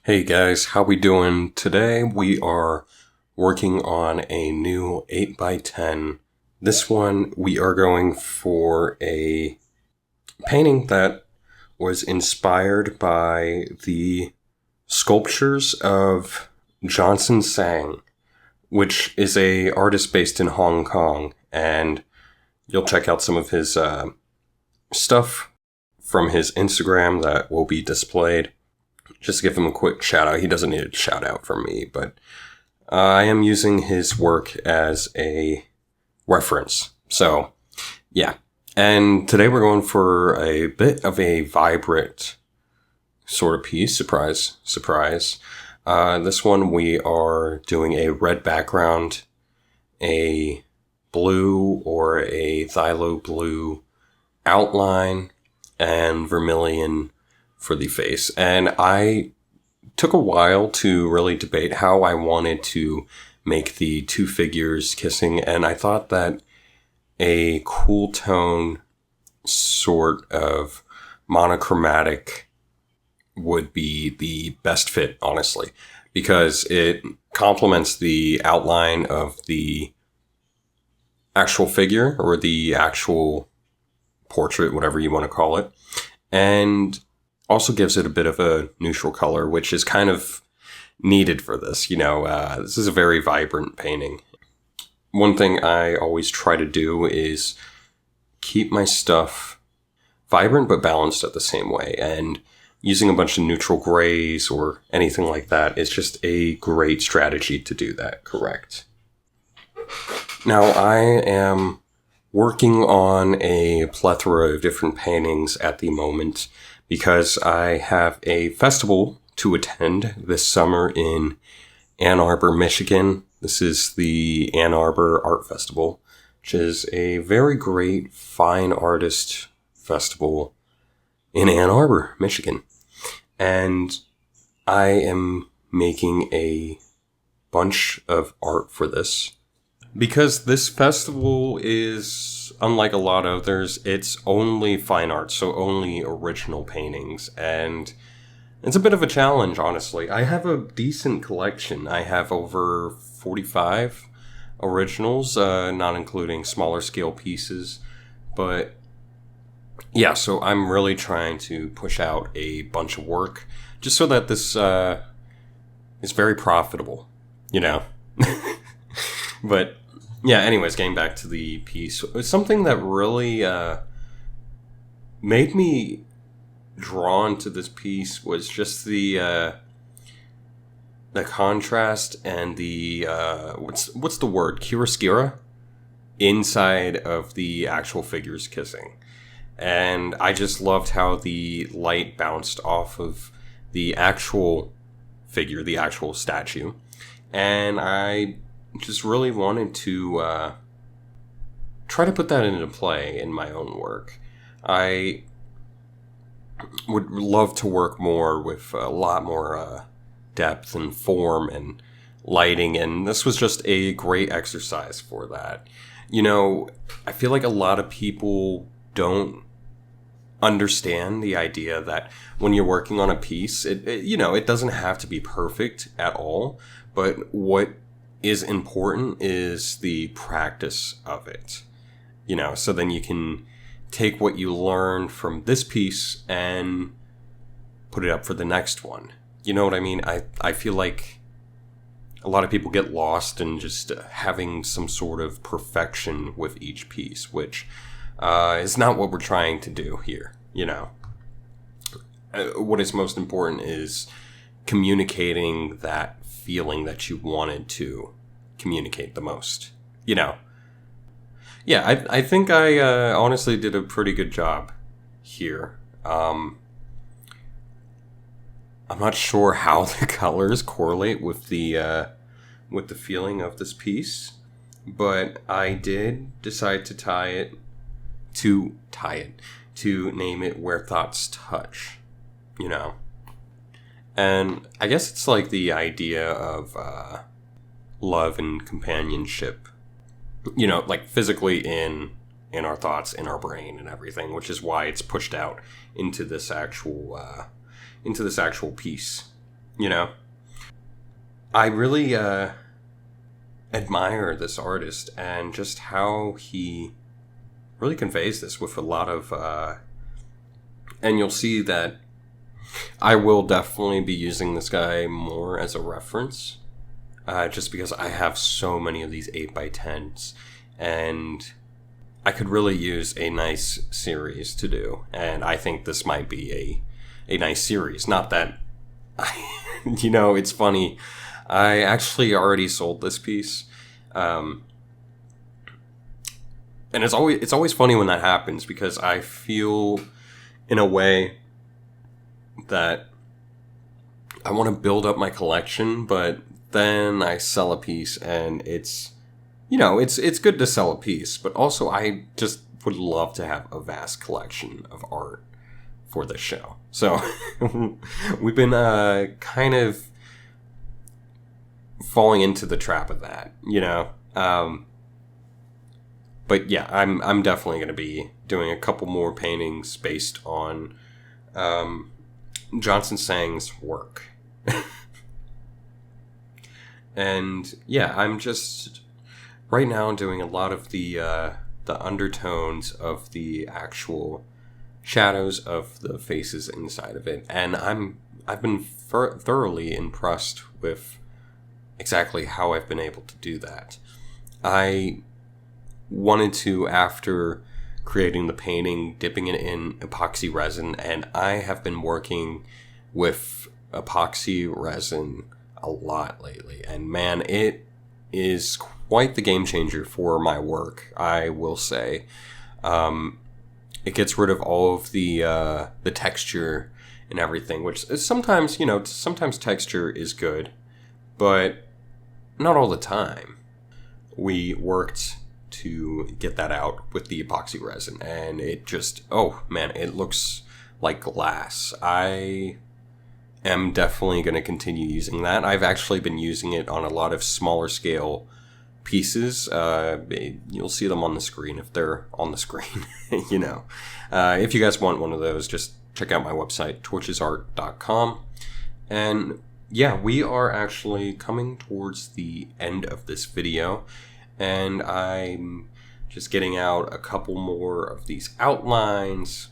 Hey guys, how we doing? Today we are working on a new 8x10. This one we are going for a painting that was inspired by the sculptures of Johnson Sang, which is a artist based in Hong Kong, and you'll check out some of his stuff from his Instagram that will be displayed. Just to give him a quick shout out. He doesn't need a shout out from me, but I am using his work as a reference. So, yeah. And today we're going for a bit of a vibrant sort of piece. Surprise, surprise. This one we are doing a red background, a blue or a phthalo blue outline, and vermilion for the face. And I took a while to really debate how I wanted to make the two figures kissing, and I thought that a cool tone sort of monochromatic would be the best fit, honestly, because it complements the outline of the actual figure or the actual portrait, whatever you want to call it, and also gives it a bit of a neutral color, which is kind of needed for this. This is a very vibrant painting. One thing I always try to do is keep my stuff vibrant but balanced at the same way. And using a bunch of neutral grays or anything like that is just a great strategy to do that correct. Now, I am working on a plethora of different paintings at the moment, because I have a festival to attend this summer in Ann Arbor, Michigan. This is the Ann Arbor Art Festival, which is a very great fine artist festival in Ann Arbor, Michigan. And I am making a bunch of art for this, because this festival is, unlike a lot of others, it's only fine art, so only original paintings, and it's a bit of a challenge, honestly. I have a decent collection. I have over 45 originals, not including smaller scale pieces, but yeah, so I'm really trying to push out a bunch of work, just so that this is very profitable, But yeah, anyways, getting back to the piece, something that really made me drawn to this piece was just the contrast and the what's the word, chiaroscuro, inside of the actual figures kissing. And I just loved how the light bounced off of the actual figure, the actual statue, and I just really wanted to try to put that into play in my own work. I would love to work more with a lot more depth and form and lighting, and this was just a great exercise for that. I feel like a lot of people don't understand the idea that when you're working on a piece, it doesn't have to be perfect at all, but what is important is the practice of it, so then you can take what you learn from this piece and put it up for the next one. You know what I mean? I feel like a lot of people get lost in just having some sort of perfection with each piece, which is not what we're trying to do here. What is most important is communicating that feeling that you wanted to communicate the most. Yeah, I think I honestly did a pretty good job here. I'm not sure how the colors correlate with the feeling of this piece, but I did decide to name it Where Thoughts Touch, And I guess it's like the idea of love and companionship, like physically in our thoughts, in our brain and everything, which is why it's pushed out into this actual piece. you know. I really admire this artist and just how he really conveys this with a lot of and you'll see that I will definitely be using this guy more as a reference, just because I have so many of these 8x10s, and I could really use a nice series to do, and I think this might be a nice series. Not that, it's funny, I actually already sold this piece, and it's always funny when that happens, because I feel in a way that I want to build up my collection, but then I sell a piece and it's good to sell a piece, but also I just would love to have a vast collection of art for this show. So we've been kind of falling into the trap of that, but yeah, I'm definitely going to be doing a couple more paintings based on Johnson Sang's work. And yeah, I'm just right now doing a lot of the undertones of the actual shadows of the faces inside of it, and I've been thoroughly impressed with exactly how I've been able to do that. I wanted to, after creating the painting, dipping it in epoxy resin, and I have been working with epoxy resin a lot lately, and man, it is quite the game changer for my work, I will say. It gets rid of all of the texture and everything, which is sometimes texture is good, but not all the time. We worked to get that out with the epoxy resin, and it just, oh man, it looks like glass. I am definitely going to continue using that. I've actually been using it on a lot of smaller scale pieces. You'll see them on the screen if they're on the screen. If you guys want one of those, just check out my website, torchesart.com. And yeah, we are actually coming towards the end of this video, and I'm just getting out a couple more of these outlines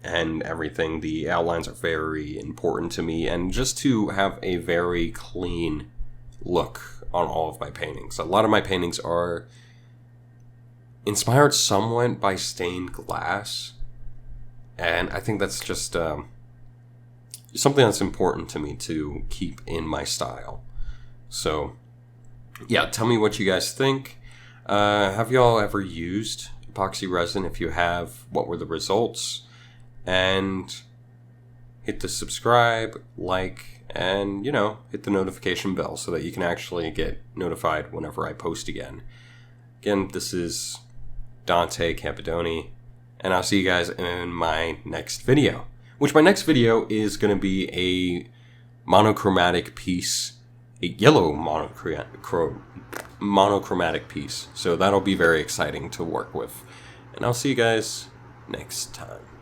and everything. The outlines are very important to me, and just to have a very clean look on all of my paintings. A lot of my paintings are inspired somewhat by stained glass, and I think that's just something that's important to me to keep in my style. So yeah, tell me what you guys think. Have y'all ever used epoxy resin? If you have, what were the results? And hit the subscribe, like, and, hit the notification bell so that you can actually get notified whenever I post again. Again, this is Dante Campadoni, and I'll see you guys in my next video. Which my next video is going to be a monochromatic piece, a yellow monochromatic piece. So that'll be very exciting to work with. And I'll see you guys next time.